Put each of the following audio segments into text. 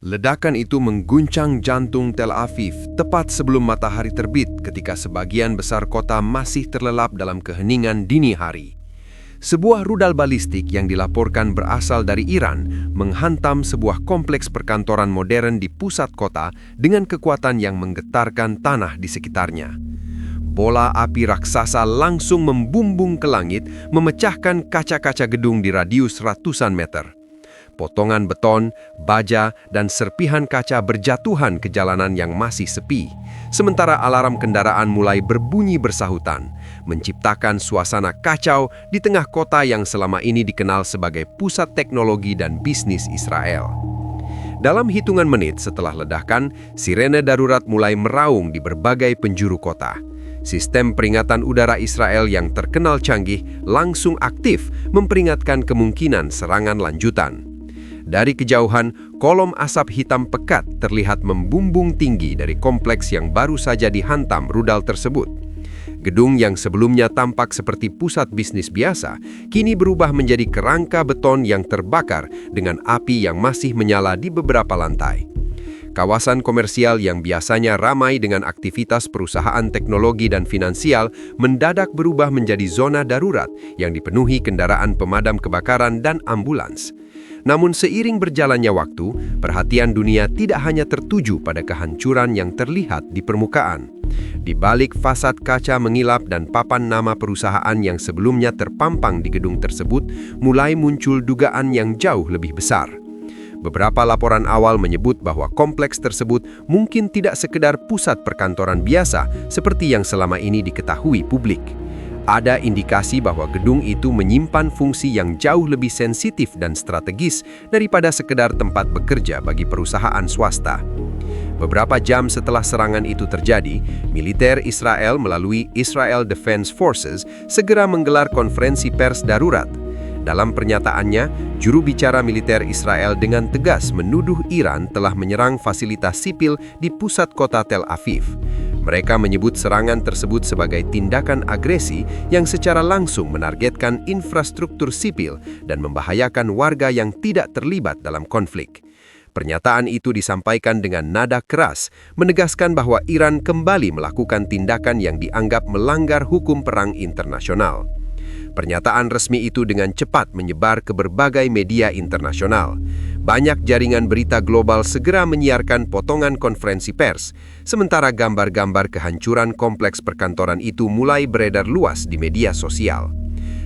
Ledakan itu mengguncang jantung Tel Aviv tepat sebelum matahari terbit ketika sebagian besar kota masih terlelap dalam keheningan dini hari. Sebuah rudal balistik yang dilaporkan berasal dari Iran menghantam sebuah kompleks perkantoran modern di pusat kota dengan kekuatan yang menggetarkan tanah di sekitarnya. Bola api raksasa langsung membumbung ke langit, memecahkan kaca-kaca gedung di radius ratusan meter. Potongan beton, baja, dan serpihan kaca berjatuhan ke jalanan yang masih sepi, sementara alarm kendaraan mulai berbunyi bersahutan, menciptakan suasana kacau di tengah kota yang selama ini dikenal sebagai pusat teknologi dan bisnis Israel. Dalam hitungan menit setelah ledakan, sirene darurat mulai meraung di berbagai penjuru kota. Sistem peringatan udara Israel yang terkenal canggih langsung aktif memperingatkan kemungkinan serangan lanjutan. Dari kejauhan, kolom asap hitam pekat terlihat membumbung tinggi dari kompleks yang baru saja dihantam rudal tersebut. Gedung yang sebelumnya tampak seperti pusat bisnis biasa, kini berubah menjadi kerangka beton yang terbakar dengan api yang masih menyala di beberapa lantai. Kawasan komersial yang biasanya ramai dengan aktivitas perusahaan teknologi dan finansial mendadak berubah menjadi zona darurat yang dipenuhi kendaraan pemadam kebakaran dan ambulans. Namun seiring berjalannya waktu, perhatian dunia tidak hanya tertuju pada kehancuran yang terlihat di permukaan. Di balik fasad kaca mengilap dan papan nama perusahaan yang sebelumnya terpampang di gedung tersebut, mulai muncul dugaan yang jauh lebih besar. Beberapa laporan awal menyebut bahwa kompleks tersebut mungkin tidak sekedar pusat perkantoran biasa seperti yang selama ini diketahui publik. Ada indikasi bahwa gedung itu menyimpan fungsi yang jauh lebih sensitif dan strategis daripada sekedar tempat bekerja bagi perusahaan swasta. Beberapa jam setelah serangan itu terjadi, militer Israel melalui Israel Defense Forces segera menggelar konferensi pers darurat. Dalam pernyataannya, juru bicara militer Israel dengan tegas menuduh Iran telah menyerang fasilitas sipil di pusat kota Tel Aviv. Mereka menyebut serangan tersebut sebagai tindakan agresi yang secara langsung menargetkan infrastruktur sipil dan membahayakan warga yang tidak terlibat dalam konflik. Pernyataan itu disampaikan dengan nada keras, menegaskan bahwa Iran kembali melakukan tindakan yang dianggap melanggar hukum perang internasional. Pernyataan resmi itu dengan cepat menyebar ke berbagai media internasional. Banyak jaringan berita global segera menyiarkan potongan konferensi pers, sementara gambar-gambar kehancuran kompleks perkantoran itu mulai beredar luas di media sosial.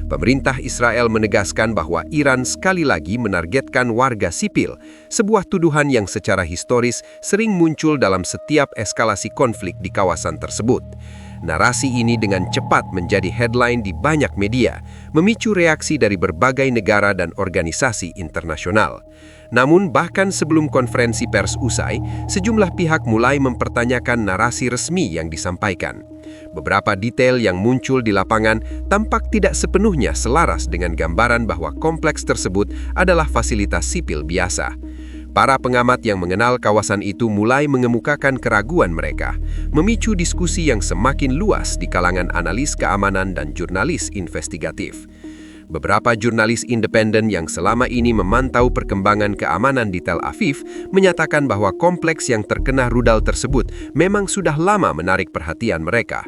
Pemerintah Israel menegaskan bahwa Iran sekali lagi menargetkan warga sipil, sebuah tuduhan yang secara historis sering muncul dalam setiap eskalasi konflik di kawasan tersebut. Narasi ini dengan cepat menjadi headline di banyak media, memicu reaksi dari berbagai negara dan organisasi internasional. Namun bahkan sebelum konferensi pers usai, sejumlah pihak mulai mempertanyakan narasi resmi yang disampaikan. Beberapa detail yang muncul di lapangan tampak tidak sepenuhnya selaras dengan gambaran bahwa kompleks tersebut adalah fasilitas sipil biasa. Para pengamat yang mengenal kawasan itu mulai mengemukakan keraguan mereka, memicu diskusi yang semakin luas di kalangan analis keamanan dan jurnalis investigatif. Beberapa jurnalis independen yang selama ini memantau perkembangan keamanan di Tel Aviv menyatakan bahwa kompleks yang terkena rudal tersebut memang sudah lama menarik perhatian mereka.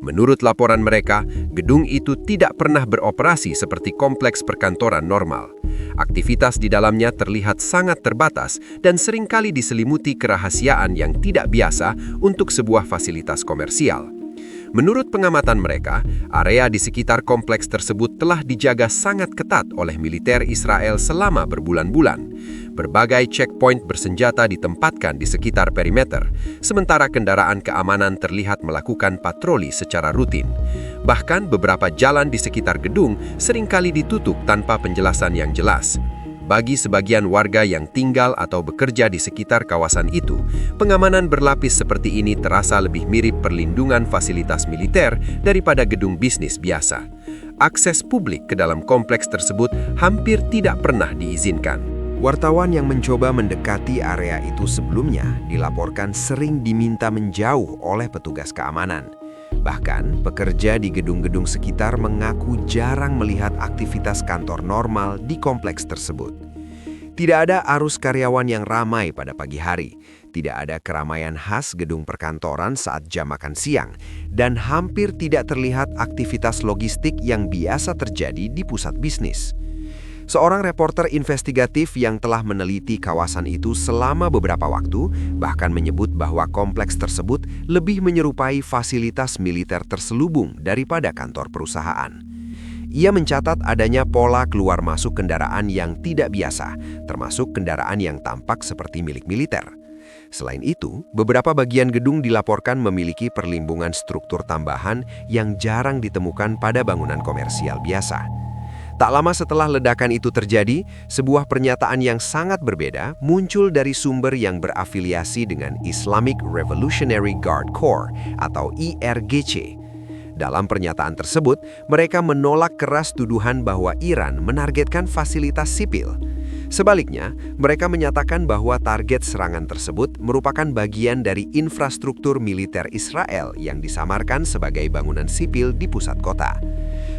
Menurut laporan mereka, gedung itu tidak pernah beroperasi seperti kompleks perkantoran normal. Aktivitas di dalamnya terlihat sangat terbatas dan seringkali diselimuti kerahasiaan yang tidak biasa untuk sebuah fasilitas komersial. Menurut pengamatan mereka, area di sekitar kompleks tersebut telah dijaga sangat ketat oleh militer Israel selama berbulan-bulan. Berbagai checkpoint bersenjata ditempatkan di sekitar perimeter, sementara kendaraan keamanan terlihat melakukan patroli secara rutin. Bahkan beberapa jalan di sekitar gedung seringkali ditutup tanpa penjelasan yang jelas. Bagi sebagian warga yang tinggal atau bekerja di sekitar kawasan itu, pengamanan berlapis seperti ini terasa lebih mirip perlindungan fasilitas militer daripada gedung bisnis biasa. Akses publik ke dalam kompleks tersebut hampir tidak pernah diizinkan. Wartawan yang mencoba mendekati area itu sebelumnya dilaporkan sering diminta menjauh oleh petugas keamanan. Bahkan, pekerja di gedung-gedung sekitar mengaku jarang melihat aktivitas kantor normal di kompleks tersebut. Tidak ada arus karyawan yang ramai pada pagi hari. Tidak ada keramaian khas gedung perkantoran saat jam makan siang. Dan hampir tidak terlihat aktivitas logistik yang biasa terjadi di pusat bisnis. Seorang reporter investigatif yang telah meneliti kawasan itu selama beberapa waktu bahkan menyebut bahwa kompleks tersebut lebih menyerupai fasilitas militer terselubung daripada kantor perusahaan. Ia mencatat adanya pola keluar masuk kendaraan yang tidak biasa, termasuk kendaraan yang tampak seperti milik militer. Selain itu, beberapa bagian gedung dilaporkan memiliki perlimbungan struktur tambahan yang jarang ditemukan pada bangunan komersial biasa. Tak lama setelah ledakan itu terjadi, sebuah pernyataan yang sangat berbeda muncul dari sumber yang berafiliasi dengan Islamic Revolutionary Guard Corps atau IRGC. Dalam pernyataan tersebut, mereka menolak keras tuduhan bahwa Iran menargetkan fasilitas sipil. Sebaliknya, mereka menyatakan bahwa target serangan tersebut merupakan bagian dari infrastruktur militer Israel yang disamarkan sebagai bangunan sipil di pusat kota.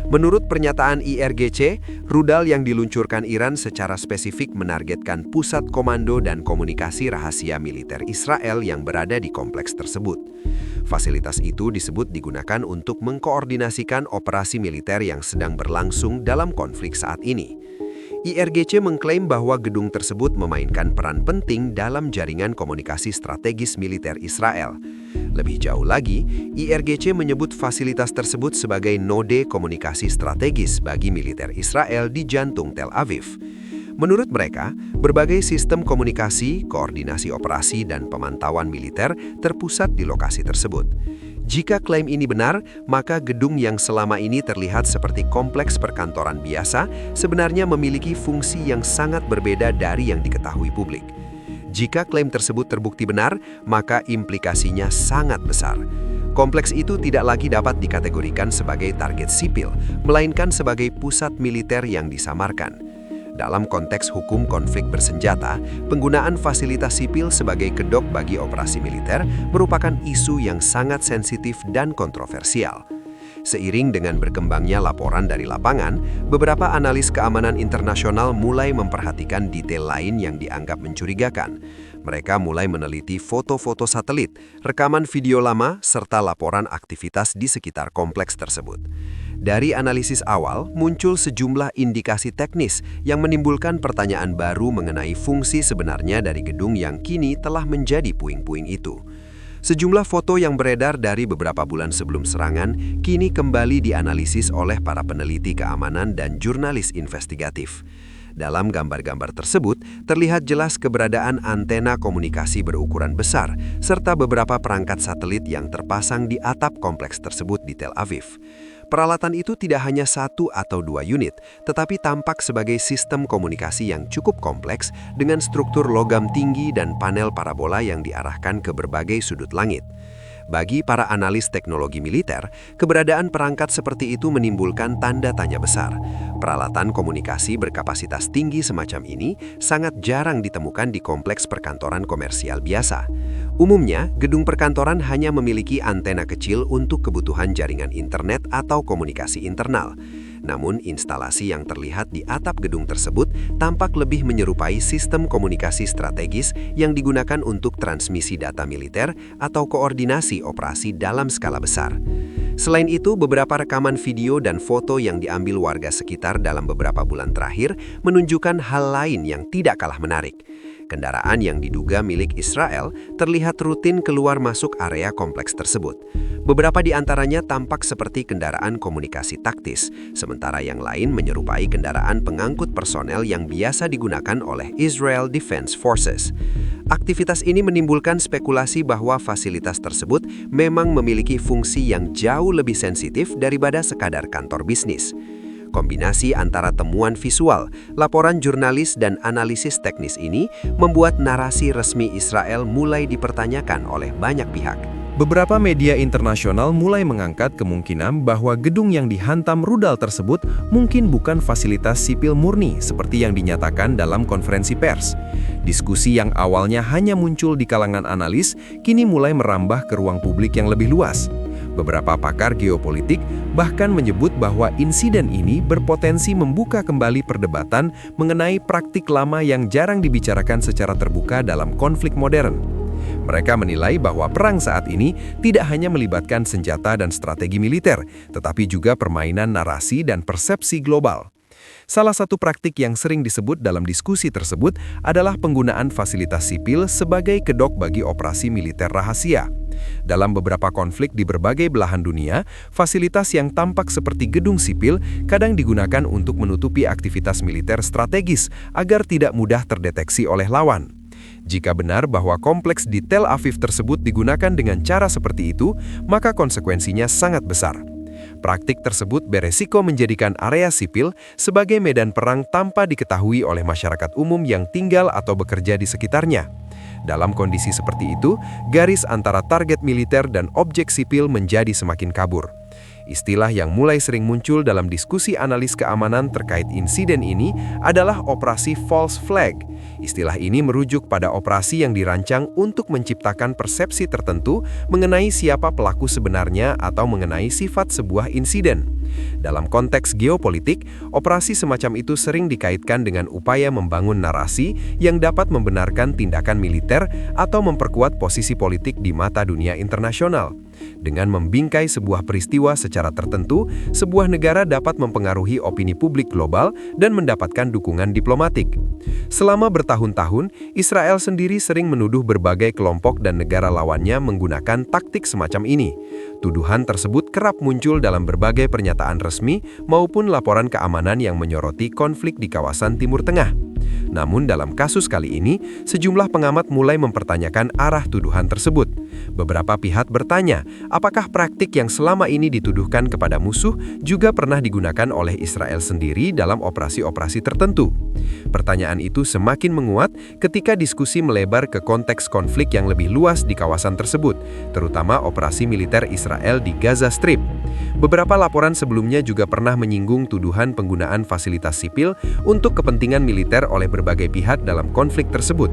Menurut pernyataan IRGC, rudal yang diluncurkan Iran secara spesifik menargetkan pusat komando dan komunikasi rahasia militer Israel yang berada di kompleks tersebut. Fasilitas itu disebut digunakan untuk mengkoordinasikan operasi militer yang sedang berlangsung dalam konflik saat ini. IRGC mengklaim bahwa gedung tersebut memainkan peran penting dalam jaringan komunikasi strategis militer Israel. Lebih jauh lagi, IRGC menyebut fasilitas tersebut sebagai node komunikasi strategis bagi militer Israel di jantung Tel Aviv. Menurut mereka, berbagai sistem komunikasi, koordinasi operasi, dan pemantauan militer terpusat di lokasi tersebut. Jika klaim ini benar, maka gedung yang selama ini terlihat seperti kompleks perkantoran biasa sebenarnya memiliki fungsi yang sangat berbeda dari yang diketahui publik. Jika klaim tersebut terbukti benar, maka implikasinya sangat besar. Kompleks itu tidak lagi dapat dikategorikan sebagai target sipil, melainkan sebagai pusat militer yang disamarkan. Dalam konteks hukum konflik bersenjata, penggunaan fasilitas sipil sebagai kedok bagi operasi militer merupakan isu yang sangat sensitif dan kontroversial. Seiring dengan berkembangnya laporan dari lapangan, beberapa analis keamanan internasional mulai memperhatikan detail lain yang dianggap mencurigakan. Mereka mulai meneliti foto-foto satelit, rekaman video lama, serta laporan aktivitas di sekitar kompleks tersebut. Dari analisis awal, muncul sejumlah indikasi teknis yang menimbulkan pertanyaan baru mengenai fungsi sebenarnya dari gedung yang kini telah menjadi puing-puing itu. Sejumlah foto yang beredar dari beberapa bulan sebelum serangan kini kembali dianalisis oleh para peneliti keamanan dan jurnalis investigatif. Dalam gambar-gambar tersebut, terlihat jelas keberadaan antena komunikasi berukuran besar, serta beberapa perangkat satelit yang terpasang di atap kompleks tersebut di Tel Aviv. Peralatan itu tidak hanya 1 atau 2 unit, tetapi tampak sebagai sistem komunikasi yang cukup kompleks dengan struktur logam tinggi dan panel parabola yang diarahkan ke berbagai sudut langit. Bagi para analis teknologi militer, keberadaan perangkat seperti itu menimbulkan tanda tanya besar. Peralatan komunikasi berkapasitas tinggi semacam ini sangat jarang ditemukan di kompleks perkantoran komersial biasa. Umumnya, gedung perkantoran hanya memiliki antena kecil untuk kebutuhan jaringan internet atau komunikasi internal. Namun, instalasi yang terlihat di atap gedung tersebut tampak lebih menyerupai sistem komunikasi strategis yang digunakan untuk transmisi data militer atau koordinasi operasi dalam skala besar. Selain itu, beberapa rekaman video dan foto yang diambil warga sekitar dalam beberapa bulan terakhir menunjukkan hal lain yang tidak kalah menarik. Kendaraan yang diduga milik Israel terlihat rutin keluar masuk area kompleks tersebut. Beberapa di antaranya tampak seperti kendaraan komunikasi taktis, sementara yang lain menyerupai kendaraan pengangkut personel yang biasa digunakan oleh Israel Defense Forces. Aktivitas ini menimbulkan spekulasi bahwa fasilitas tersebut memang memiliki fungsi yang jauh lebih sensitif daripada sekadar kantor bisnis. Kombinasi antara temuan visual, laporan jurnalis, dan analisis teknis ini membuat narasi resmi Israel mulai dipertanyakan oleh banyak pihak. Beberapa media internasional mulai mengangkat kemungkinan bahwa gedung yang dihantam rudal tersebut mungkin bukan fasilitas sipil murni seperti yang dinyatakan dalam konferensi pers. Diskusi yang awalnya hanya muncul di kalangan analis, kini mulai merambah ke ruang publik yang lebih luas. Beberapa pakar geopolitik bahkan menyebut bahwa insiden ini berpotensi membuka kembali perdebatan mengenai praktik lama yang jarang dibicarakan secara terbuka dalam konflik modern. Mereka menilai bahwa perang saat ini tidak hanya melibatkan senjata dan strategi militer, tetapi juga permainan narasi dan persepsi global. Salah satu praktik yang sering disebut dalam diskusi tersebut adalah penggunaan fasilitas sipil sebagai kedok bagi operasi militer rahasia. Dalam beberapa konflik di berbagai belahan dunia, fasilitas yang tampak seperti gedung sipil kadang digunakan untuk menutupi aktivitas militer strategis agar tidak mudah terdeteksi oleh lawan. Jika benar bahwa kompleks di Tel Aviv tersebut digunakan dengan cara seperti itu, maka konsekuensinya sangat besar. Praktik tersebut beresiko menjadikan area sipil sebagai medan perang tanpa diketahui oleh masyarakat umum yang tinggal atau bekerja di sekitarnya. Dalam kondisi seperti itu, garis antara target militer dan objek sipil menjadi semakin kabur. Istilah yang mulai sering muncul dalam diskusi analis keamanan terkait insiden ini adalah operasi false flag. Istilah ini merujuk pada operasi yang dirancang untuk menciptakan persepsi tertentu mengenai siapa pelaku sebenarnya atau mengenai sifat sebuah insiden. Dalam konteks geopolitik, operasi semacam itu sering dikaitkan dengan upaya membangun narasi yang dapat membenarkan tindakan militer atau memperkuat posisi politik di mata dunia internasional. Dengan membingkai sebuah peristiwa secara tertentu, sebuah negara dapat mempengaruhi opini publik global dan mendapatkan dukungan diplomatik. Selama bertahun-tahun, Israel sendiri sering menuduh berbagai kelompok dan negara lawannya menggunakan taktik semacam ini. Tuduhan tersebut kerap muncul dalam berbagai pernyataan resmi maupun laporan keamanan yang menyoroti konflik di kawasan Timur Tengah. Namun dalam kasus kali ini, sejumlah pengamat mulai mempertanyakan arah tuduhan tersebut. Beberapa pihak bertanya, apakah praktik yang selama ini dituduhkan kepada musuh juga pernah digunakan oleh Israel sendiri dalam operasi-operasi tertentu? Pertanyaan itu semakin menguat ketika diskusi melebar ke konteks konflik yang lebih luas di kawasan tersebut, terutama operasi militer Israel di Gaza Strip. Beberapa laporan sebelumnya juga pernah menyinggung tuduhan penggunaan fasilitas sipil untuk kepentingan militer oleh berbagai pihak dalam konflik tersebut.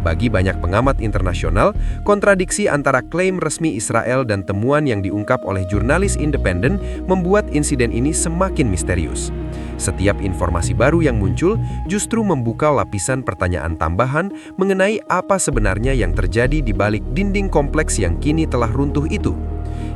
Bagi banyak pengamat internasional, kontradiksi antara klaim resmi Israel dan temuan yang diungkap oleh jurnalis independen membuat insiden ini semakin misterius. Setiap informasi baru yang muncul justru membuka lapisan pertanyaan tambahan mengenai apa sebenarnya yang terjadi di balik dinding kompleks yang kini telah runtuh itu.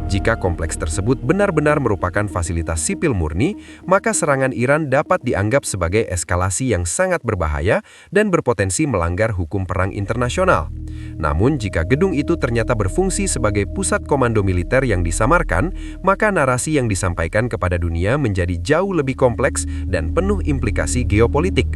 Jika kompleks tersebut benar-benar merupakan fasilitas sipil murni, maka serangan Iran dapat dianggap sebagai eskalasi yang sangat berbahaya dan berpotensi melanggar hukum perang internasional. Namun, jika gedung itu ternyata berfungsi sebagai pusat komando militer yang disamarkan, maka narasi yang disampaikan kepada dunia menjadi jauh lebih kompleks dan penuh implikasi geopolitik.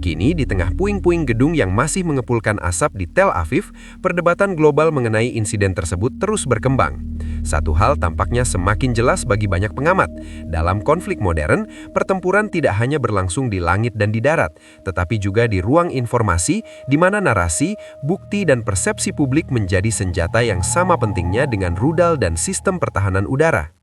Kini, di tengah puing-puing gedung yang masih mengepulkan asap di Tel Aviv, perdebatan global mengenai insiden tersebut terus berkembang. Satu hal tampaknya semakin jelas bagi banyak pengamat. Dalam konflik modern, pertempuran tidak hanya berlangsung di langit dan di darat, tetapi juga di ruang informasi, di mana narasi, bukti, dan persepsi publik menjadi senjata yang sama pentingnya dengan rudal dan sistem pertahanan udara.